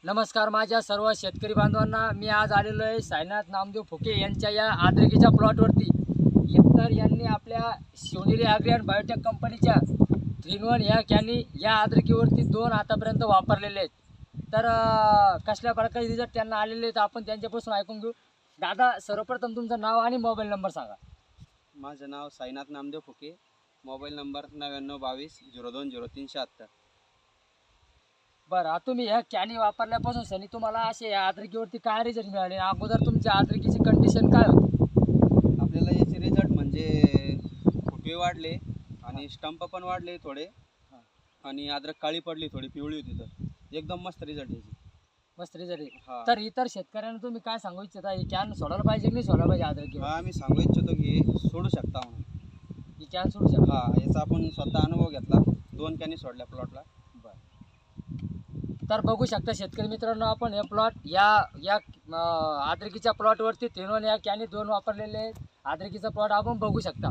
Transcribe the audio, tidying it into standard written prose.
नमस्कार माझ्या सर्व शेतकरी बांधवांना। मी आज आलेलो आहे साईनाथ नामदेव फुके यांच्या या आद्रकीच्या प्लॉटवरती। तर यांनी आपल्या शिवनेरी ॲग्री अँड बायोटेक कंपनीच्या 3-in-1 ह्या कॅनी या आद्रकीवरती 2 आतापर्यंत वापरलेले आहेत। तर कसल्या प्रकारे रिझल्ट त्यांना आलेले आहेत आपण त्यांच्यापासून ऐकून घेऊ। दादा, सर्वप्रथम तुमचं नाव आणि मोबाईल नंबर सांगा। माझं नाव साईनाथ नामदेव फुके, मोबाईल नंबर 9922020376। बरं, आता तुम्ही ह्या कॅनी वापरल्यापासून सनी तुम्हाला असे या आद्रकीवरती काय रिझल्ट मिळाले? अगोदर तुमच्या आद्रकीची कंडिशन काय होती? आपल्याला याचे रिझल्ट म्हणजे फुटवे वाढले आणि स्टंप पण वाढले थोडे, आणि अद्रक काळी पडली, थोडी पिवळी होती। तर एकदम मस्त रिझल्ट यायची, मस्त रिझल्ट आहे। हा। तर इतर शेतकऱ्यांना तुम्ही काय सांगू इच्छिता? ही कॅन सोडायला पाहिजे की नाही सोडायला पाहिजे आद्रकी? हा, मी सांगू इच्छितो की हे सोडू शकता म्हणून। ही कॅन सोडू शकता? हा, याचा आपण स्वतः अनुभव घेतला, 2 कॅनी सोडल्या प्लॉटला। तर बघू शकता शेतकरी मित्रांनो, आपण हे प्लॉट या आद्रकीच्या प्लॉटवरती 3-in-1 या कॅनी 2 वापरलेले आहेत। आद्रकीचा प्लॉट आपण बघू शकता।